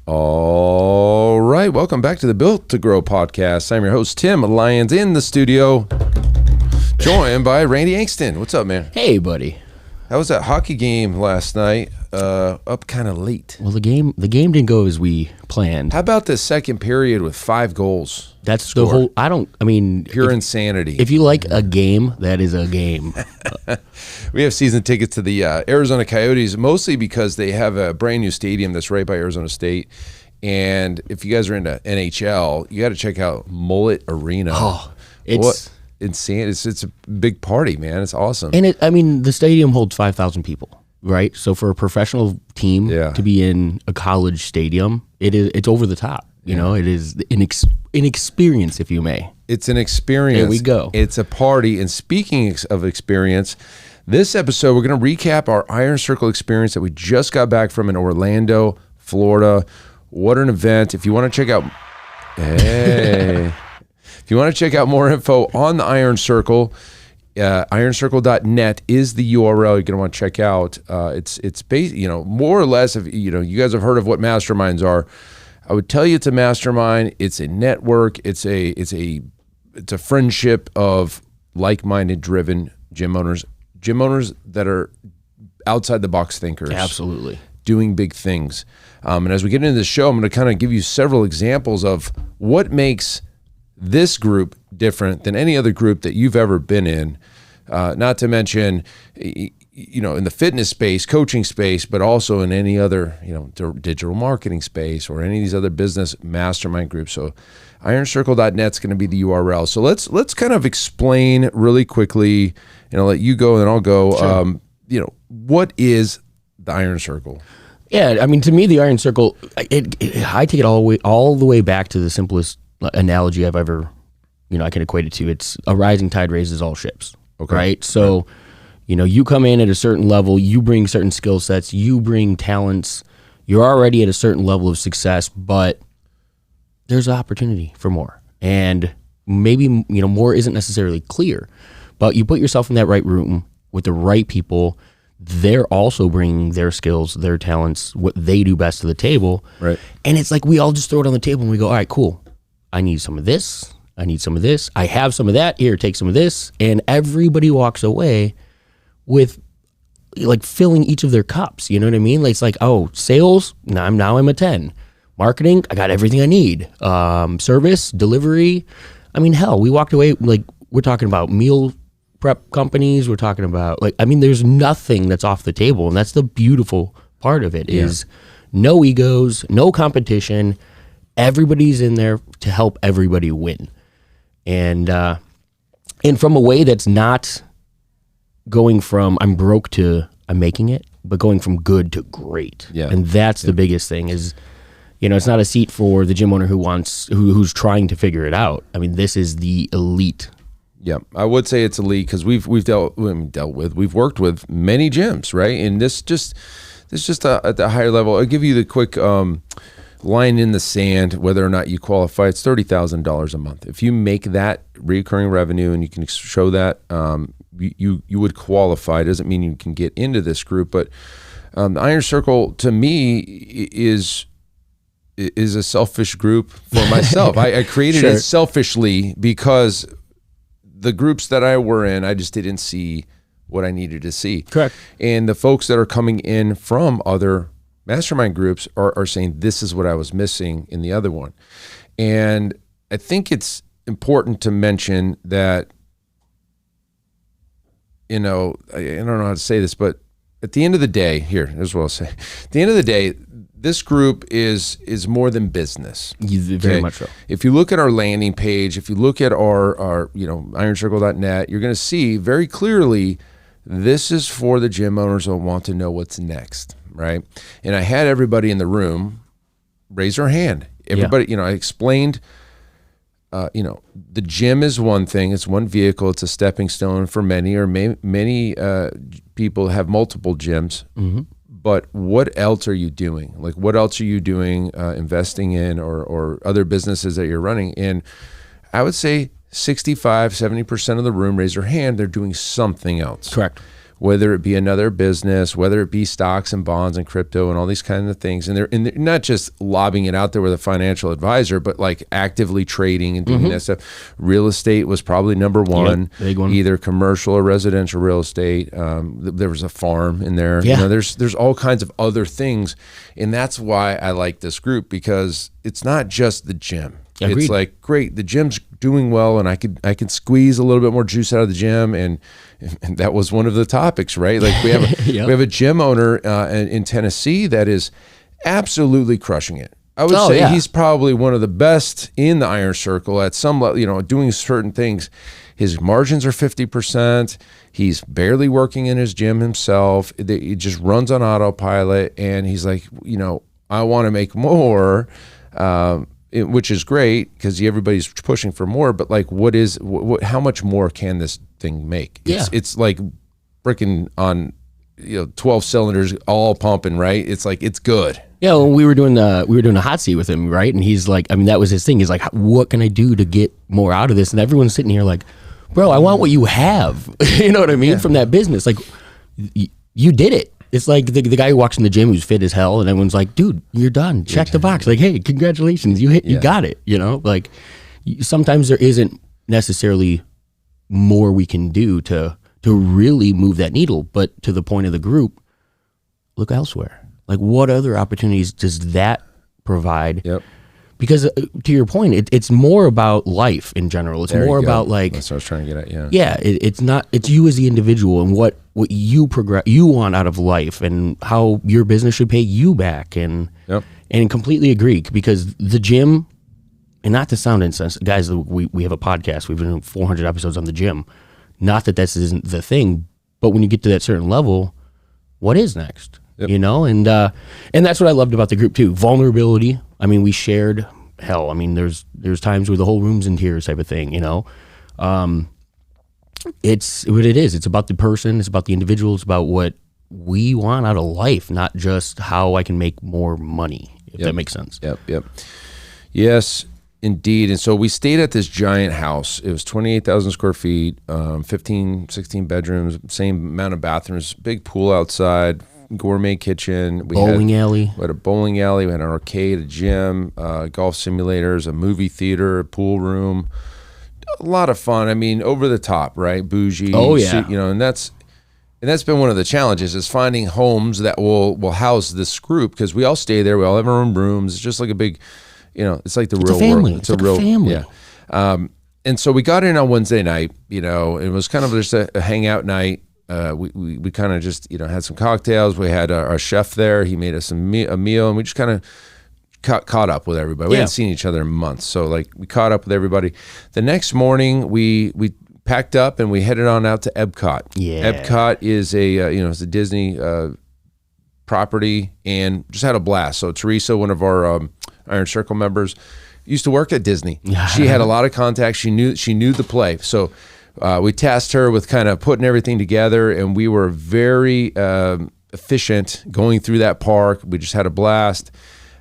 All right, welcome back to the Built to Grow podcast. I'm your host, Tim Lyons, in the studio, joined by Randy Angston. What's up, man? Hey, buddy. How was that hockey game last night? Up kind of late. Well, the game didn't go as we planned. How about the second period with 5 goals? That's scored? Pure if, insanity. If you like a game, that is a game. We have season tickets to the Arizona Coyotes, mostly because they have a brand new stadium that's right by Arizona State. And if you guys are into NHL, you got to check out Mullet Arena. Oh, it's insane. It's a big party, man. It's awesome. And the stadium holds 5,000 people, right? So for a professional team to be in a college stadium, it's over the top. You know, it is an experience, if you may. It's an experience. There we go. It's a party. And speaking of experience, this episode, we're going to recap our Iron Circle experience that we just got back from in Orlando, Florida. What an event. If you want to check out... Hey... If you want to check out more info on the Iron Circle, ironcircle.net is the URL you're going to want to check out. It's based, more or less, if you guys have heard of what masterminds are. I would tell you it's a mastermind. It's a network. It's a friendship of like-minded, driven gym owners that are outside the box thinkers. Absolutely. Doing big things. And as we get into the show, I'm going to kind of give you several examples of what makes this group different than any other group that you've ever been in, not to mention, in the fitness space, coaching space, but also in any other, digital marketing space or any of these other business mastermind groups. So ironcircle.net is going to be the URL. So let's kind of explain really quickly, and I'll let you go and then I'll go, Sure. What is the Iron Circle? Yeah, I mean, to me, the Iron Circle, I take it all the way back to the simplest analogy I've ever, I can equate it to. It's a rising tide raises all ships, right? So, you come in at a certain level, you bring certain skill sets, you bring talents, you're already at a certain level of success, but there's an opportunity for more. And maybe, more isn't necessarily clear, but you put yourself in that right room with the right people. They're also bringing their skills, their talents, what they do best to the table. Right. And it's like we all just throw it on the table and we go, all right, cool. I need some of this. I need some of this. I have some of that. Here, take some of this. And everybody walks away with like filling each of their cups. You know what I mean? Like, it's like, oh, sales, now I'm a 10. Marketing, I got everything I need. Service, delivery. I mean, hell, we walked away, like, we're talking about meal prep companies. We're talking about, there's nothing that's off the table. And that's the beautiful part of it is no egos, no competition. Everybody's in there to help everybody win. And from a way that's not going from I'm broke to I'm making it, but going from good to great. Yeah. And that's the biggest thing is, it's not a seat for the gym owner who's trying to figure it out. I mean, this is the elite. Yeah, I would say it's elite because we've worked with many gyms, right? And this just at the higher level. I'll give you the quick line in the sand, whether or not you qualify. It's $30,000 a month. If you make that recurring revenue and you can show that, you would qualify. It doesn't mean you can get into this group, but the Iron Circle to me is a selfish group for myself. I created it selfishly because the groups that I were in, I just didn't see what I needed to see. Correct. And the folks that are coming in from other mastermind groups are saying, this is what I was missing in the other one. And I think it's important to mention that, I don't know how to say this, but at the end of the day, here's what I'll say. At the end of the day, this group is more than business. Very much so. If you look at our landing page, if you look at our ironcircle.net, you're going to see very clearly this is for the gym owners that want to know what's next, right? And I had everybody in the room raise their hand. Everybody, I explained, the gym is one thing. It's one vehicle. It's a stepping stone for many, or many people have multiple gyms. Mm-hmm. But what else are you doing? Like, what else are you doing, investing in or other businesses that you're running? And I would say 65, 70% of the room raise their hand. They're doing something else. Correct. whether it be another business, whether it be stocks and bonds and crypto and all these kinds of things. And they're not just lobbing it out there with a financial advisor, but like actively trading and doing that stuff. Real estate was probably number one, big one. Either commercial or residential real estate. There was a farm in there. Yeah. You know, there's all kinds of other things. And that's why I like this group, because it's not just the gym. Agreed. It's like, great, the gym's doing well, and I can squeeze a little bit more juice out of the gym, and that was one of the topics, right? Like we have we have a gym owner in Tennessee that is absolutely crushing it. I would say he's probably one of the best in the Iron Circle at some level, you know, doing certain things. His margins are 50%. He's barely working in his gym himself. He just runs on autopilot, and he's like, you know, I want to make more. Which is great because everybody's pushing for more, but like, how much more can this thing make? It's like freaking on, 12 cylinders, all pumping, right? It's like, it's good. Yeah, well, we were doing a hot seat with him, right? And he's like, I mean, that was his thing. He's like, what can I do to get more out of this? And everyone's sitting here like, bro, I want what you have. You know what I mean? From that business, like, you did it. It's like the guy who walks in the gym who's fit as hell, and everyone's like, dude, you're done. Check the box. Like, hey, congratulations. You got it. You know, like, sometimes there isn't necessarily more we can do to really move that needle. But to the point of the group, look elsewhere. Like, what other opportunities does that provide? Yep. Because to your point, it's more about life in general. It's more about like, that's what I was trying to get at. Yeah. Yeah. It's you as the individual and what you want out of life and how your business should pay you back. And completely agree, because the gym, and not to sound insensitive, guys, we have a podcast. We've been doing 400 episodes on the gym. Not that this isn't the thing, but when you get to that certain level, what is next? Yep. You know, and that's what I loved about the group too. Vulnerability. I mean, we shared hell. I mean, there's times where the whole room's in tears, type of thing. You know, it's what it is. It's about the person. It's about the individual. It's about what we want out of life, not just how I can make more money. If that makes sense. Yep. Yes, indeed. And so we stayed at this giant house. It was 28,000 square feet, 15, 16 bedrooms, same amount of bathrooms, big pool outside. Gourmet kitchen. Bowling alley. We had a bowling alley. We had an arcade, a gym, golf simulators, a movie theater, a pool room. A lot of fun. I mean, over the top, right? Bougie. Oh yeah. And that's been one of the challenges, is finding homes that will house this group, because we all stay there. We all have our own rooms. It's just like a big, it's like the real family. world. It's like a real family. Yeah. And so we got in on Wednesday night. It was kind of just a hangout night. We kind of just had some cocktails. We had our chef there. He made us a meal, and we just kind of caught up with everybody. We hadn't seen each other in months, so like we caught up with everybody. The next morning, we packed up and we headed on out to Epcot. Yeah, Epcot is it's a Disney property, and just had a blast. So Teresa, one of our Iron Circle members, used to work at Disney. She had a lot of contacts. She knew the play. So we tasked her with kind of putting everything together, and we were very efficient going through that park. We just had a blast.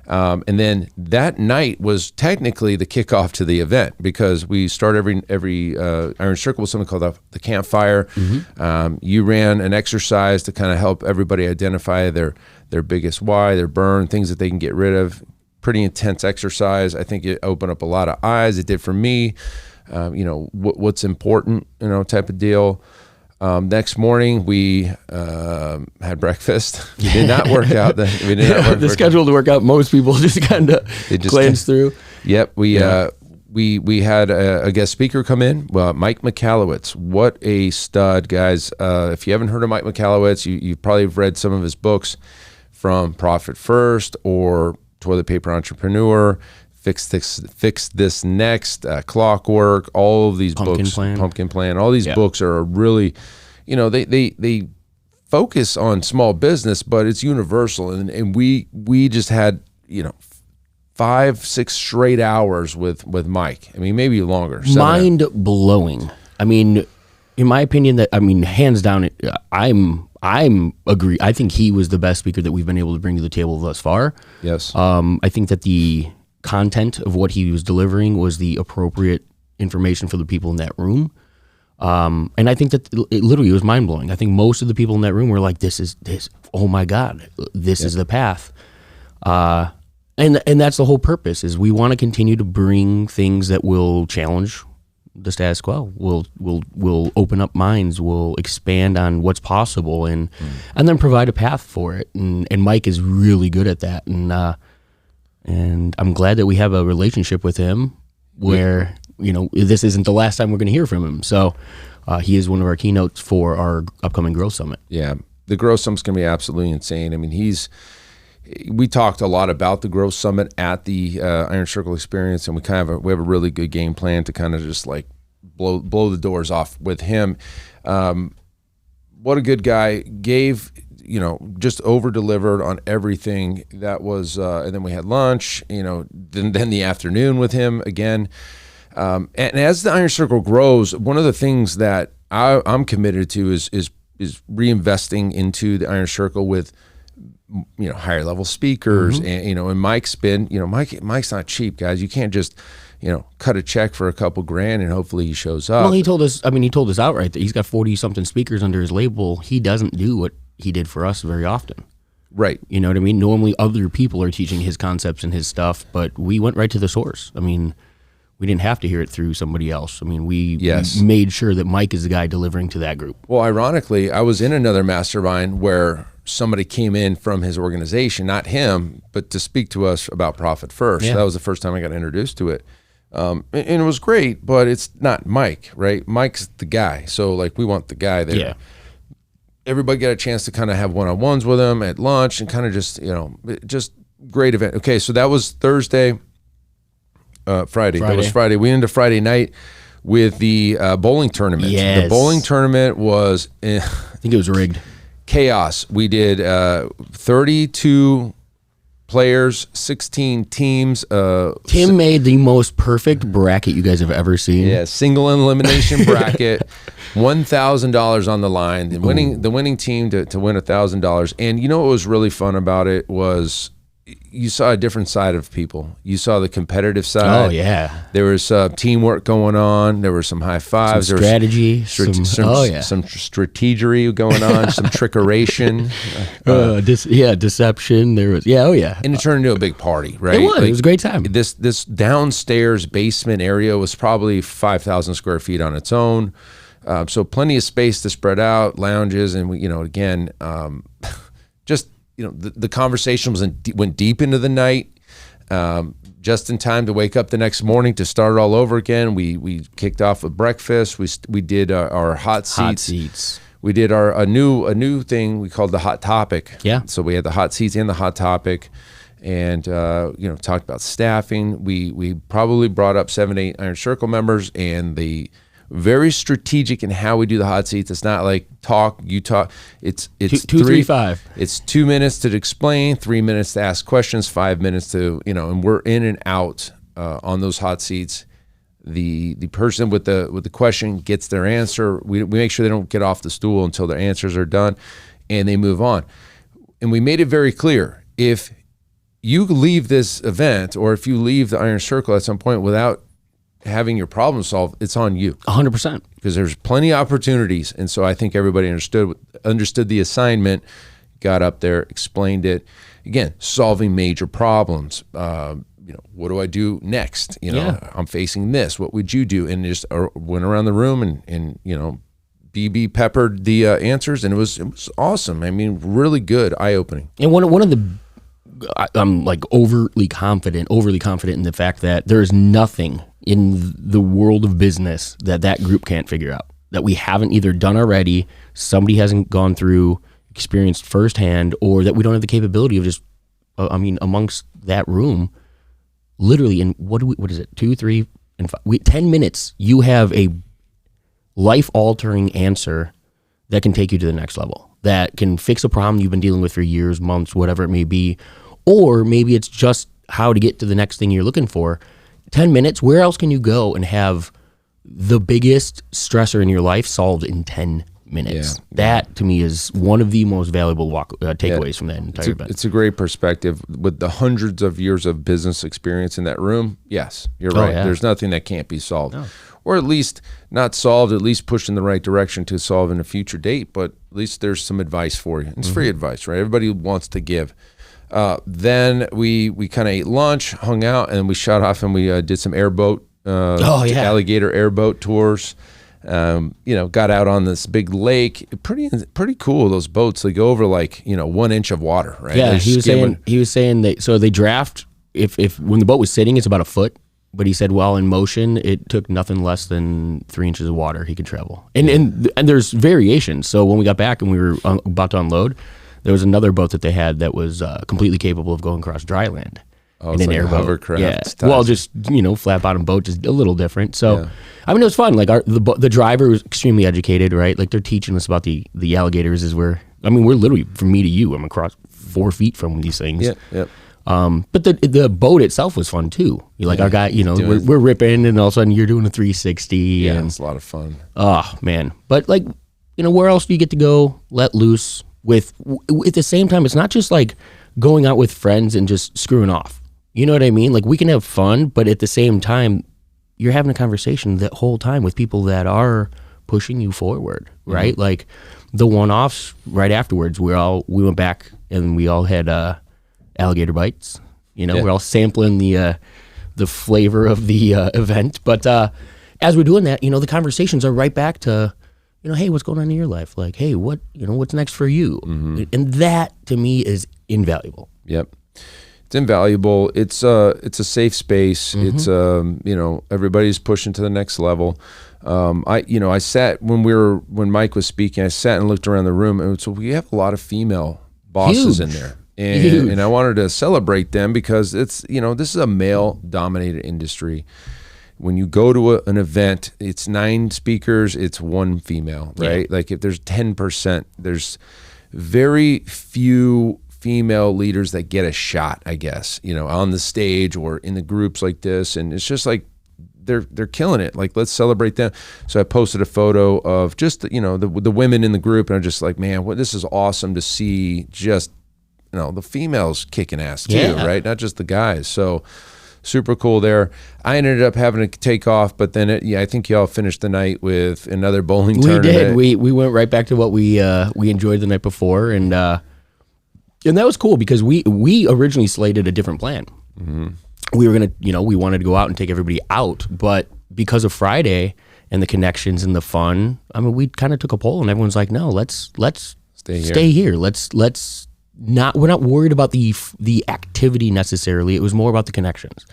And then that night was technically the kickoff to the event, because we start every Iron Circle with something called the campfire. Mm-hmm. You ran an exercise to kind of help everybody identify their biggest why, their burn, things that they can get rid of. Pretty intense exercise. I think it opened up a lot of eyes. It did for me. What's important, type of deal. Next morning we had breakfast. We did not work out. The scheduled workout most people just kind of glance through. Yep. We had a guest speaker come in. Well, Mike Michalowicz. What a stud, guys. If you haven't heard of Mike Michalowicz, you probably have read some of his books, from Profit First or Toilet Paper Entrepreneur, Fix This Next, Clockwork, all of these books, Pumpkin Plan, all these books are really, they focus on small business, but it's universal. And we just had, 5-6 straight hours with Mike. I mean, maybe longer. Mind blowing. I mean, in my opinion, hands down, I'm agree. I think he was the best speaker that we've been able to bring to the table thus far. Yes. I think that the content of what he was delivering was the appropriate information for the people in that room. And I think that it literally was mind blowing. I think most of the people in that room were like, this, oh my God, this is the path. And that's the whole purpose, is we want to continue to bring things that will challenge the status quo, will open up minds, will expand on what's possible, and then provide a path for it. And Mike is really good at that. And I'm glad that we have a relationship with him where, this isn't the last time we're going to hear from him. So he is one of our keynotes for our upcoming Growth Summit. Yeah, the Growth Summit's going to be absolutely insane. I mean, we talked a lot about the Growth Summit at the Iron Circle Experience, and we have a really good game plan to kind of just like blow the doors off with him. What a good guy. Gave, just over-delivered on everything. That was, and then we had lunch, then the afternoon with him again. And as the Iron Circle grows, one of the things that I'm committed to is reinvesting into the Iron Circle with, higher level speakers, and Mike's been, Mike's not cheap, guys. You can't just, cut a check for a couple grand and hopefully he shows up. Well, he told us outright that he's got 40 something speakers under his label. He doesn't do what he did for us very often. Right. You know what I mean? Normally other people are teaching his concepts and his stuff, but we went right to the source. I mean, we didn't have to hear it through somebody else. I mean, we made sure that Mike is the guy delivering to that group. Well, ironically, I was in another mastermind where somebody came in from his organization, not him, but to speak to us about Profit First. Yeah. That was the first time I got introduced to it. And it was great, but it's not Mike, right? Mike's the guy. So, like, we want the guy there. Yeah. Everybody got a chance to kind of have one-on-ones with him at lunch and kind of just, just great event. Okay, so that was Friday. That was Friday. We ended Friday night with the bowling tournament. Yes. The bowling tournament was, I think it was rigged. Chaos. We did 32 players, 16 teams. Tim made the most perfect bracket you guys have ever seen. Yeah, single elimination bracket, $1,000 on the line. The winning team to win $1,000. And what was really fun about it was you saw a different side of people. You saw the competitive side. Oh, yeah. There was teamwork going on. There were some high fives. Some strategy. Some strategery going on. Some trickeration. Deception. There was, And it turned into a big party, right? It was a great time. This downstairs basement area was probably 5,000 square feet on its own. So plenty of space to spread out, lounges, and just the conversation went deep into the night, just in time to wake up the next morning to start all over again. We kicked off with breakfast. We did our hot seats. We did a new thing we called the hot topic. Yeah. So we had the hot seats and the hot topic, and talked about staffing. We probably brought up 7-8 Iron Circle members, and the very strategic in how we do the hot seats. It's not like you talk. It's 2, 3, 5. It's 2 minutes to explain, 3 minutes to ask questions, 5 minutes to and we're in and out on those hot seats. The person with the question gets their answer. We make sure they don't get off the stool until their answers are done, and they move on. And we made it very clear: if you leave this event, or if you leave the Iron Circle at some point without having your problem solved, it's on you. 100%. Because there's plenty of opportunities. And so I think everybody understood the assignment, got up there, explained it. Again, solving major problems. What do I do next? I'm facing this. What would you do? And just went around the room and BB peppered the answers, and it was awesome. I mean, really good, eye-opening. And one of the, I'm like overly confident in the fact that there is nothing in the world of business that group can't figure out, that we haven't either done already, somebody hasn't gone through, experienced firsthand, or that we don't have the capability of just, amongst that room, literally in, what is it, 2, 3, and 5, 10 minutes, you have a life-altering answer that can take you to the next level, that can fix a problem you've been dealing with for years, months, whatever it may be, or maybe it's just how to get to the next thing you're looking for. 10 minutes, where else can you go and have the biggest stressor in your life solved in 10 minutes. That to me is one of the most valuable takeaways from that entire event. It's a great perspective with the hundreds of years of business experience in that room. Yes, you're right. Yeah. There's nothing that can't be solved, or at least not solved, at least pushed in the right direction to solve in a future date. But at least there's some advice for you. It's free advice, right? Everybody wants to give. Then we kind of ate lunch, hung out, and we shot off and we did some airboat, alligator airboat tours. Got out on this big lake. Pretty cool. Those boats, they go over like 1 inch of water, right? Yeah, he was saying that. So they draft if when the boat was sitting, it's about a foot. But he said while in motion, it took nothing less than 3 inches of water he could travel. And there's variations. So when we got back and we were about to unload, there was another boat that they had that was completely capable of going across dry land. Oh, in an like airboat. Hovercraft. Yeah. Well, just flat bottom boat, just a little different. So, I mean, it was fun. Like the driver was extremely educated, right? Like they're teaching us about the alligators. We're literally from me to you. I'm across 4 feet from these things. Yep. But the boat itself was fun too. Our guy, we're ripping, and all of a sudden you're doing a 360. Yeah, and it's a lot of fun. Oh man! But where else do you get to go let loose with? At the same time, it's not just like going out with friends and just screwing off. You know what I mean? Like we can have fun, but at the same time, you're having a conversation the whole time with people that are pushing you forward, right? Mm-hmm. Like the one-offs right afterwards, we went back and we all had alligator bites. We're all sampling the flavor of the event. But as we're doing that, the conversations are right back to, hey, what's going on in your life? Like, hey, what's next for you? Mm-hmm. And that to me is invaluable. Yep. It's invaluable. It's a safe space. Mm-hmm. It's everybody's pushing to the next level. I sat when Mike was speaking, I sat and looked around the room, and so we have a lot of female bosses in there. And I wanted to celebrate them because it's, this is a male dominated industry. When you go to an event, it's 9 speakers, it's 1 female, right? Yeah. Like if there's 10%, there's very few female leaders that get a shot, I guess, on the stage or in the groups like this. And it's just like, they're killing it. Like, let's celebrate them. So I posted a photo of just, the women in the group. And I'm just like, man, this is awesome to see just, the females kicking ass too, right? Not just the guys. So super cool there. I ended up having to take off, but then I think y'all finished the night with another bowling tournament. We did. We went right back to what we enjoyed the night before, and that was cool because we originally slated a different plan. Mm-hmm. We were gonna, we wanted to go out and take everybody out, but because of Friday and the connections and the fun, we kind of took a poll, and everyone's like, no, let's stay here. We're not worried about the activity necessarily. It was more about the connections.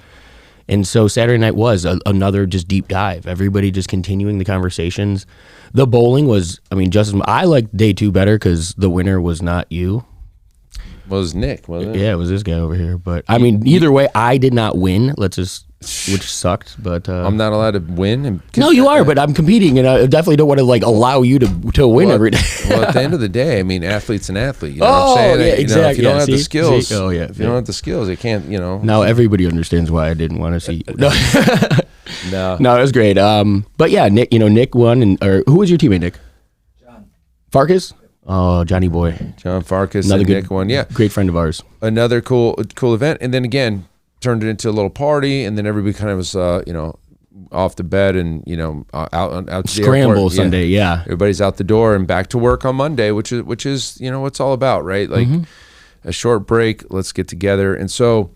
And so Saturday night was another just deep dive. Everybody just continuing the conversations. The bowling was, I liked day 2 better because the winner was not you. Well, it was Nick, wasn't it? Yeah, it was this guy over here. But either way, I did not win. Which sucked, but I'm not allowed to win. No, you are, but I'm competing, and I definitely don't want to allow you to win every day. Well, at the end of the day, athlete's an athlete. You know what I'm saying? Yeah, exactly. If you don't have the skills, if you don't have the skills, you can't. Now everybody understands why I didn't want to see you. No, it was great. But yeah, Nick. Nick won, or who was your teammate, Nick? John Farkas. Oh, Johnny boy. John Farkas. Another good Nick won. Yeah, great friend of ours. Another cool event, and then again, turned it into a little party, and then everybody kind of was, off to bed and, out to the scramble Sunday. Yeah. Everybody's out the door and back to work on Monday, which is, what it's all about, right? Like a short break, let's get together. And so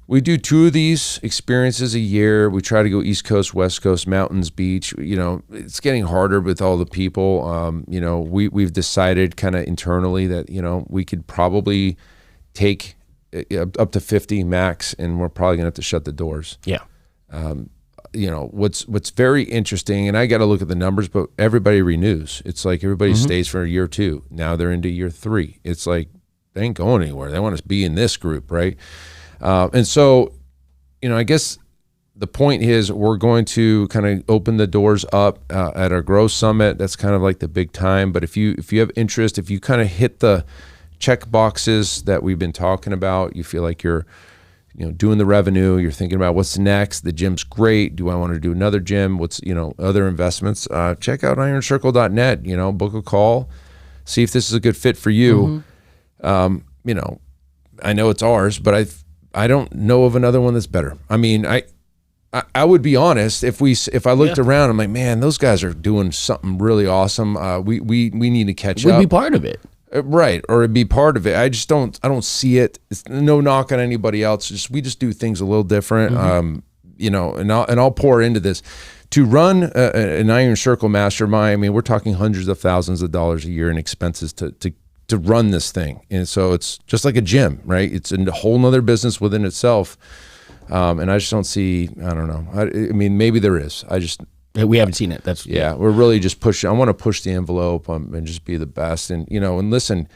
we do 2 of these experiences a year. We try to go East Coast, West Coast, mountains, beach. It's getting harder with all the people. We've decided kind of internally that, we could probably take up to 50 max, and we're probably gonna have to shut the doors. Yeah. What's very interesting, and I got to look at the numbers, but everybody renews. It's like everybody stays for a year 2. Now they're into year 3. It's like they ain't going anywhere. They want to be in this group, right? And so, I guess the point is we're going to kind of open the doors up at our Growth Summit. That's kind of like the big time. But if you have interest, if you kind of hit the check boxes that we've been talking about, you feel like you're doing the revenue, you're thinking about what's next. The gym's great. Do I want to do another gym? What's, other investments? Check out ironcircle.net, book a call, see if this is a good fit for you. I know it's ours, but I don't know of another one that's better. I mean, I would be honest, if I looked around, I'm like, man, those guys are doing something really awesome. We need to catch up. We'd be part of it. Right, or it'd be part of it. I don't see it. It's no knock on anybody else. We just do things a little different. And I'll pour into this. To run an Iron Circle Mastermind, I mean, we're talking hundreds of thousands of dollars a year in expenses to run this thing. And so it's just like a gym, right? It's a whole nother business within itself. And I just don't see, I don't know. I mean, maybe there is. We haven't seen it. We're really just pushing. I want to push the envelope and just be the best. And, and listen,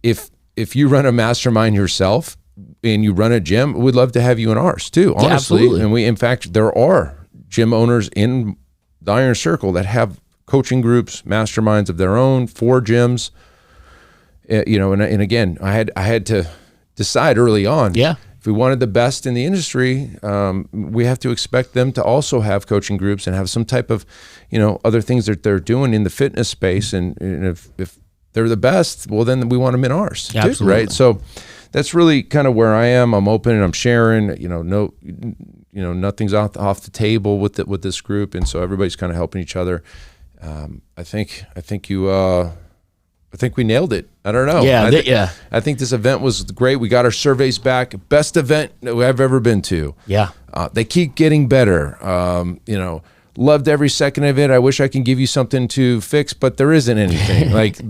if you run a mastermind yourself and you run a gym, we'd love to have you in ours too, honestly. Yeah, and in fact, there are gym owners in the Iron Circle that have coaching groups, masterminds of their own, 4 gyms. And again, I had to decide early on. Yeah. If we wanted the best in the industry, we have to expect them to also have coaching groups and have some type of, other things that they're doing in the fitness space. And if they're the best, well, then we want them in ours too, right? So that's really kind of where I am. I'm open and I'm sharing. Nothing's off the table with this group, and so everybody's kind of helping each other. I think we nailed it. I don't know. I think this event was great. We got our surveys back. Best event that I've ever been to. Yeah. They keep getting better. Loved every second of it. I wish I can give you something to fix, but there isn't anything. Like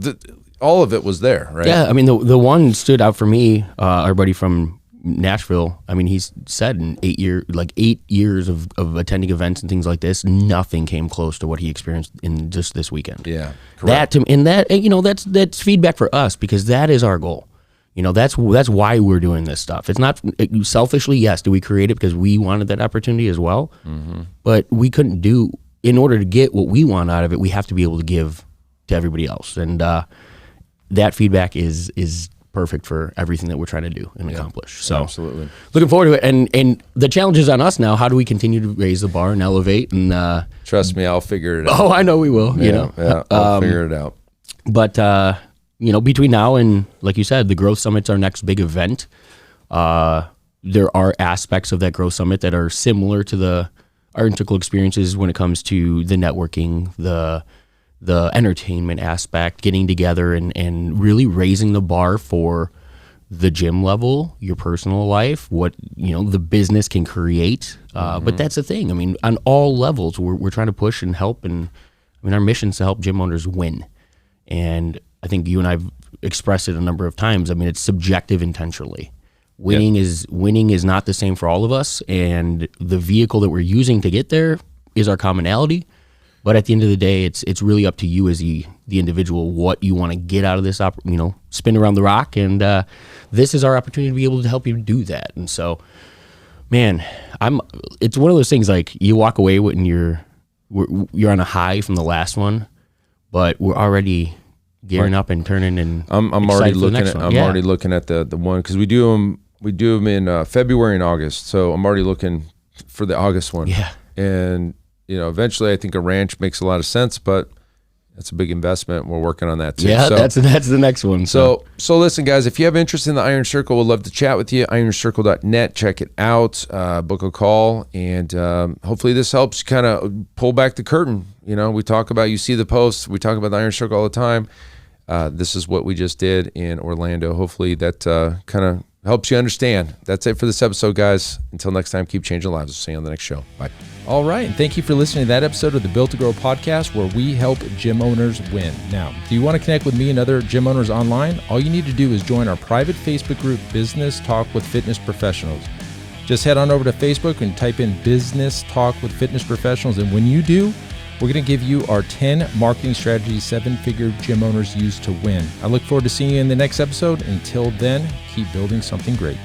all of it was there, right? Yeah. I mean, the one stood out for me. Our buddy from Nashville. I mean, he's said in 8 years of attending events and things like this, nothing came close to what he experienced in just this weekend. Yeah, correct. That's feedback for us, because that is our goal. That's why we're doing this stuff. It's not selfishly. Yes, do we create it because we wanted that opportunity as well? Mm-hmm. But we couldn't do, in order to get what we want out of it, we have to be able to give to everybody else, and that feedback is perfect for everything that we're trying to do and accomplish. So absolutely looking forward to it. And the challenge is on us now. How do we continue to raise the bar and elevate? And trust me, I'll figure it out. Oh, I know we will. I'll figure it out. But between now and, like you said, the Growth Summit's our next big event. There are aspects of that Growth Summit that are similar to the Iron Circle experiences when it comes to the networking, the entertainment aspect, getting together and really raising the bar for the gym level, your personal life, what the business can create. But that's the thing. I mean, on all levels, we're trying to push and help, and I mean, our mission is to help gym owners win. And I think you and I've expressed it a number of times. I mean, it's subjective intentionally. Winning is not the same for all of us, and the vehicle that we're using to get there is our commonality. But at the end of the day, it's really up to you as the individual what you want to get out of this, spin around the rock. And this is our opportunity to be able to help you do that. And so, man, it's one of those things, like, you walk away when you're on a high from the last one, but we're already gearing up and turning. And I'm already looking at the one, because we do them in February and August. So I'm already looking for the August one. Yeah. And eventually I think a ranch makes a lot of sense, but that's a big investment. We're working on that too. Yeah, so, that's the next one. So listen, guys, if you have interest in the Iron Circle, we'd love to chat with you. ironcircle.net, check it out, book a call, and hopefully this helps kind of pull back the curtain. We talk about, you see the posts, we talk about the Iron Circle all the time. This is what we just did in Orlando. Hopefully that kind of helps you understand. That's it for this episode, guys. Until next time, keep changing lives. We'll see you on the next show. Bye. All right, and thank you for listening to that episode of the Built to Grow podcast, where we help gym owners win. Now, do you want to connect with me and other gym owners online? All you need to do is join our private Facebook group, Business Talk with Fitness Professionals. Just head on over to Facebook and type in Business Talk with Fitness Professionals, and when you do, we're going to give you our 10 marketing strategies 7-figure gym owners use to win. I look forward to seeing you in the next episode. Until then, keep building something great.